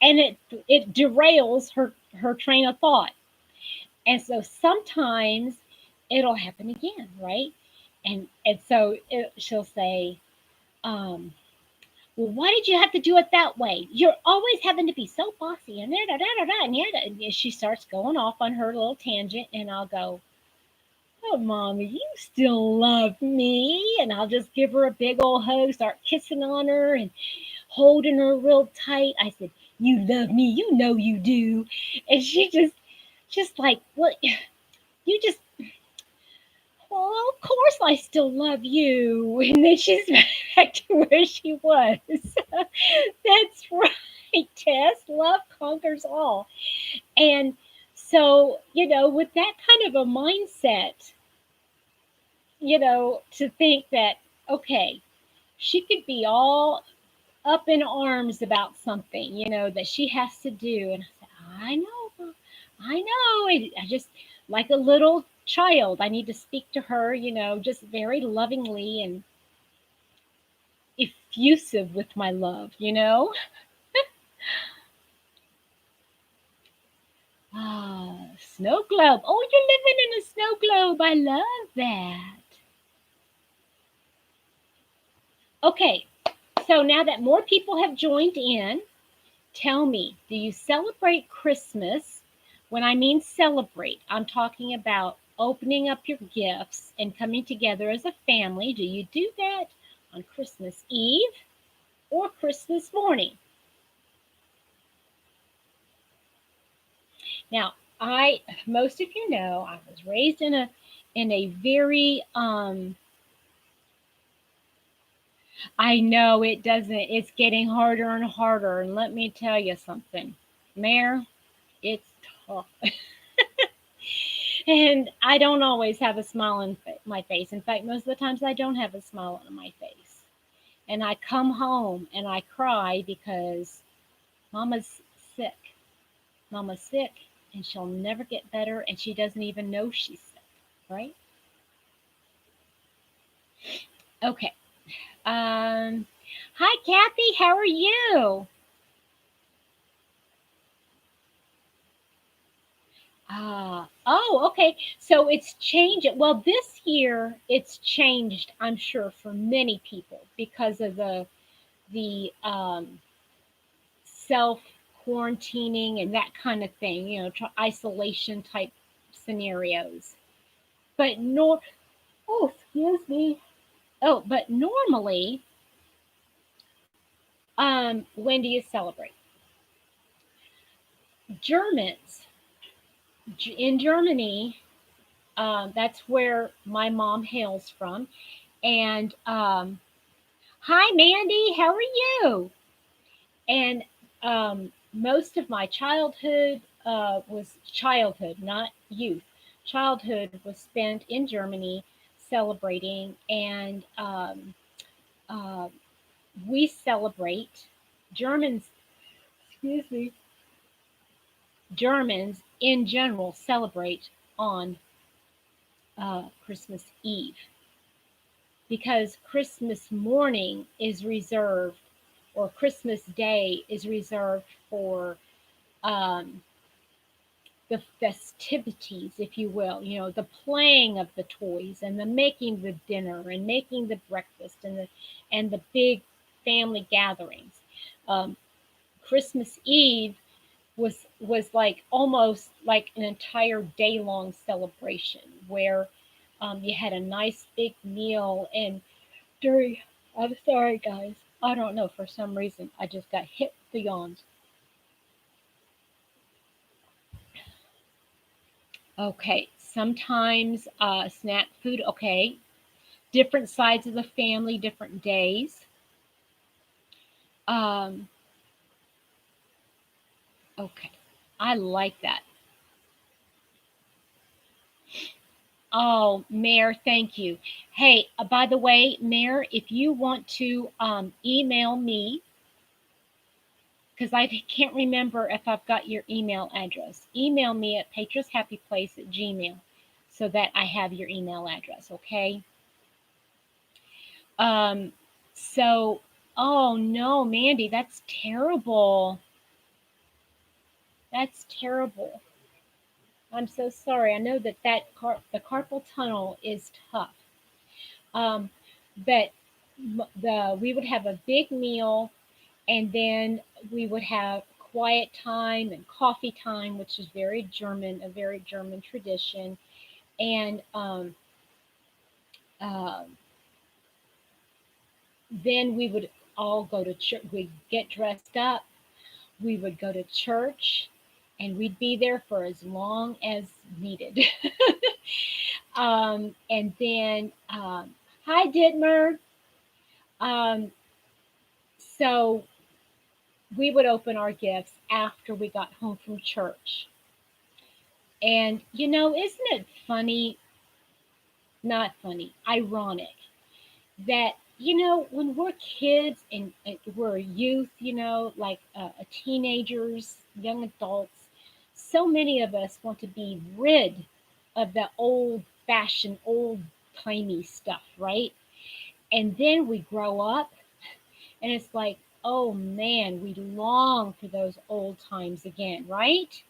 And it derails her train of thought. And so sometimes it'll happen again, right? And so she'll say, well, why did you have to do it that way? You're always having to be so bossy and da da da da and she starts going off on her little tangent, and I'll go, oh, mommy, you still love me. And I'll just give her a big old hug, start kissing on her and holding her real tight. I said, you love me. You know you do. And she just like, what? You just, well, of course I still love you. And then she's back to where she was. That's right, Tess. Love conquers all. And so, with that kind of a mindset, to think that, okay, she could be all up in arms about something, that she has to do. And I said, I know. I just like a little child. I need to speak to her, just very lovingly and effusive with my love. Ah, snow globe. Oh, you're living in a snow globe. I love that. Okay, so now that more people have joined in, tell me, do you celebrate Christmas? When I mean celebrate, I'm talking about opening up your gifts and coming together as a family. Do you do that on Christmas Eve or Christmas morning? Now, most of you know, I was raised in a very I know it doesn't, it's getting harder and harder. And let me tell you something, Mayor, it's tough. And I don't always have a smile on my face. In fact, most of the times I don't have a smile on my face. And I come home and I cry because Mama's sick. Mama's sick and she'll never get better and she doesn't even know she's sick, right? Okay. Hi, Kathy. How are you? Oh, okay. So it's changed. Well, this year it's changed, I'm sure, for many people because of the self quarantining and that kind of thing, isolation type scenarios. But oh, excuse me. Oh, but normally, when do you celebrate? Germans in Germany, that's where my mom hails from. And hi, Mandy, how are you? And most of my childhood was childhood, not youth. Childhood was spent in Germany celebrating, and uh, we celebrate Germans. Excuse me. Germans in general celebrate on Christmas Eve because Christmas morning is reserved, or Christmas Day is reserved for um, the festivities, if you will, the playing of the toys and the making the dinner and making the breakfast and the big family gatherings. Um, Christmas Eve was like almost like an entire day long celebration where you had a nice big meal and during I'm sorry guys, I don't know, for some reason I just got hit with the yawns. Okay, sometimes snack food. Okay, different sides of the family, different days. Um, okay, I like that. Oh, Mayor, thank you. Hey, by the way, Mayor, if you want to email me, because I can't remember if I've got your email address, email me at patronshappyplace@gmail so that I have your email address, okay? Um, so, oh no, Mandy, that's terrible. That's terrible. I'm so sorry. I know the carpal tunnel is tough. Um, but we would have a big meal, and then we would have quiet time and coffee time, which is very German, a very German tradition. And uh, then we would all go to church. We'd get dressed up. We would go to church, and we'd be there for as long as needed. And then, hi, Ditmer. Um, so we would open our gifts after we got home from church. And, isn't it funny? Not funny, ironic that, when we're kids and we're youth, like teenagers, young adults, so many of us want to be rid of the old fashioned, old timey stuff, right? And then we grow up and it's like, oh man, we long for those old times again, right?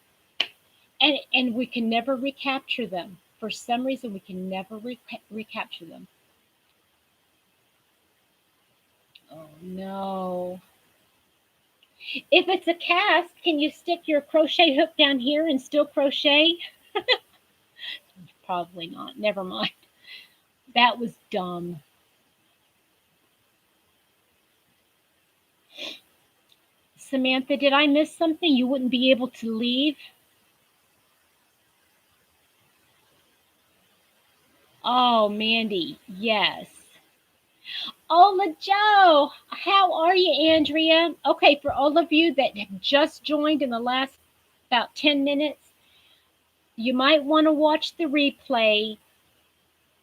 And we can never recapture them. For some reason, we can never recapture them. Oh no. If it's a cast, can you stick your crochet hook down here and still crochet? Probably not. Never mind. That was dumb. Samantha, did I miss something? You wouldn't be able to leave? Oh, Mandy, yes. Ola Joe, how are you, Andrea? Okay, for all of you that have just joined in the last about 10 minutes, you might want to watch the replay,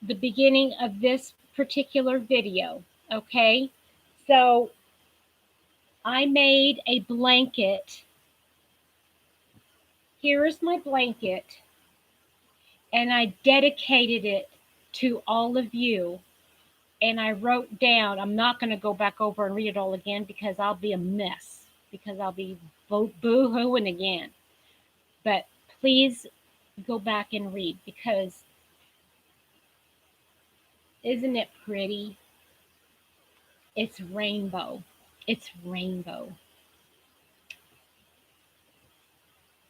the beginning of this particular video, okay? So I made a blanket. Here is my blanket, and I dedicated it to all of you. And I wrote down, I'm not going to go back over and read it all again because I'll be a mess, because I'll be boo-hooing again. But please go back and read, because isn't it pretty? It's rainbow. It's rainbow.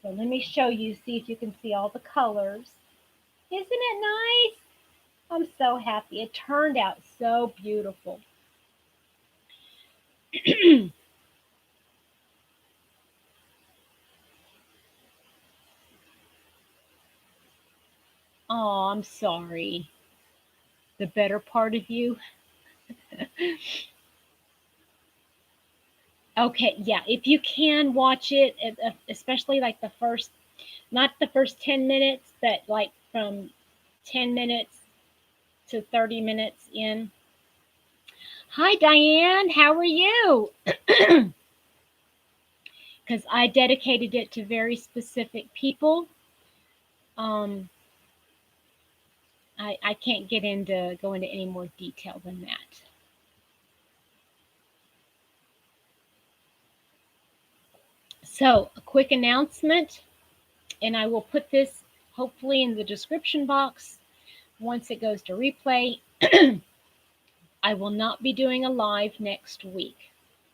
So let me show you, see if you can see all the colors. Isn't it nice? I'm so happy. It turned out so beautiful. Oh, I'm sorry. The better part of you. Okay, yeah, if you can watch it, especially like the first, not the first 10 minutes, but like from 10 minutes to 30 minutes in. Hi, Diane, how are you? Because I dedicated it to very specific people. I can't go into any more detail than that. So, a quick announcement, and I will put this hopefully in the description box once it goes to replay. I will not be doing a live next week.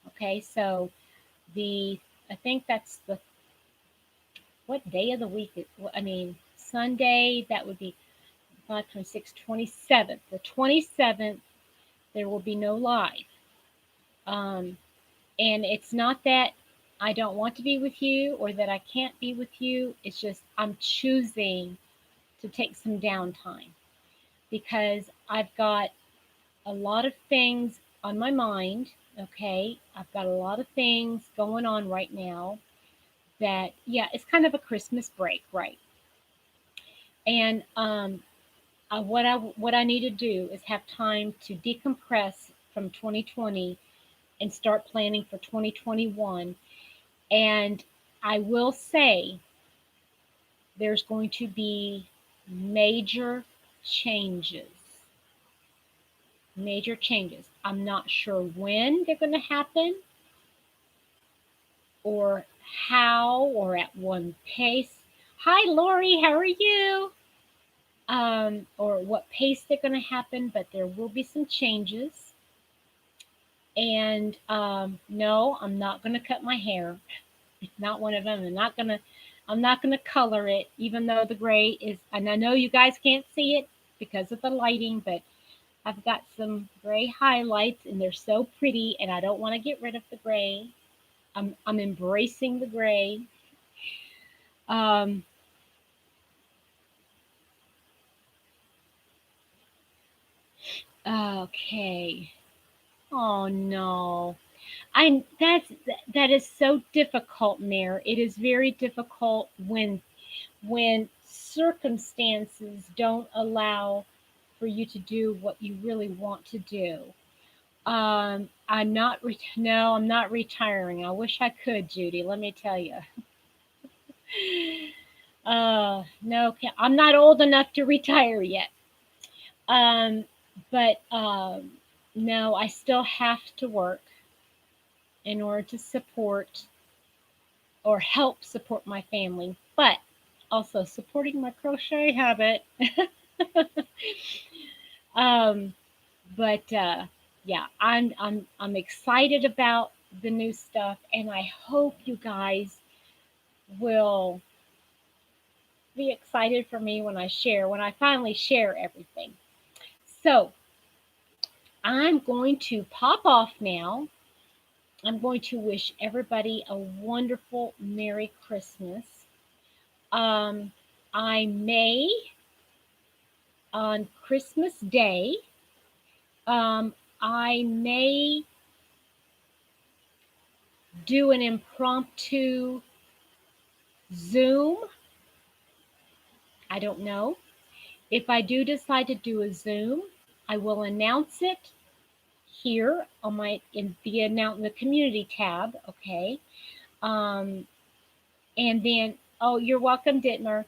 Okay, so I think that's what day of the week? Sunday, that would be 5, 26, 27th. The 27th, there will be no live. And it's not that I don't want to be with you or that I can't be with you. It's just I'm choosing to take some downtime because I've got a lot of things on my mind. Okay, I've got a lot of things going on right now that, yeah, it's kind of a Christmas break, right? And what I need to do is have time to decompress from 2020 and start planning for 2021. And I will say there's going to be major changes. Major changes. I'm not sure when they're going to happen or how or at what pace. Hi, Lori, how are you? Or what pace they're going to happen, but there will be some changes. And no, I'm not going to cut my hair. It's not one of them. I'm not gonna color it, even though the gray is. And I know you guys can't see it because of the lighting, but I've got some gray highlights, and they're so pretty. And I don't want to get rid of the gray. I'm embracing the gray. Okay. Oh no. That is so difficult, Nair. It is very difficult when circumstances don't allow for you to do what you really want to do. No, I'm not retiring. I wish I could, Judy. Let me tell you. No, I'm not old enough to retire yet. Um, but no, I still have to work in order to support or help support my family, but also supporting my crochet habit. um, but yeah, I'm excited about the new stuff, and I hope you guys will be excited for me when I finally share everything. So I'm going to pop off now. I'm going to wish everybody a wonderful Merry Christmas. Um, I may on Christmas Day, um, I may do an impromptu Zoom. I don't know. If I do decide to do a Zoom, I will announce it here on my in the community tab. Okay. Um, and then, oh, you're welcome, Dittmer.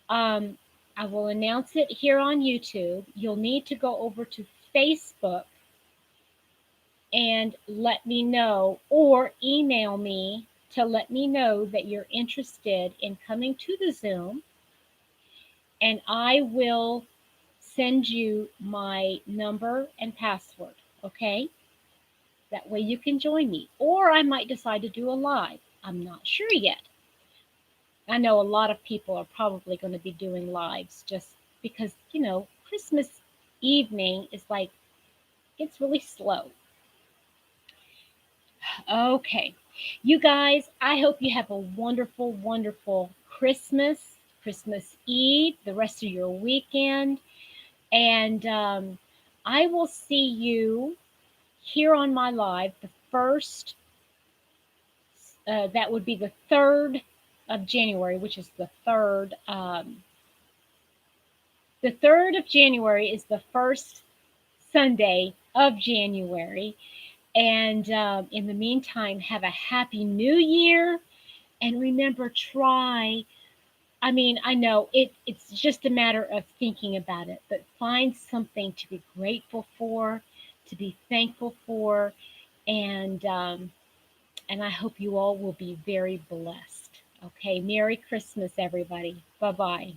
Um, I will announce it here on YouTube. You'll need to go over to Facebook and let me know, or email me to let me know that you're interested in coming to the Zoom, and I will send you my number and password. Okay? That way you can join me. Or I might decide to do a live. I'm not sure yet. I know a lot of people are probably going to be doing lives just because, Christmas evening is like, it's really slow. Okay. You guys, I hope you have a wonderful, wonderful Christmas Eve, the rest of your weekend. And I will see you here on my live the first, that would be the 3rd of January, which is the 3rd. The 3rd of January is the first Sunday of January. And in the meantime, have a happy new year. And remember, I know it's just a matter of thinking about it, but find something to be grateful for, to be thankful for. And I hope you all will be very blessed. Okay, Merry Christmas, everybody. Bye bye.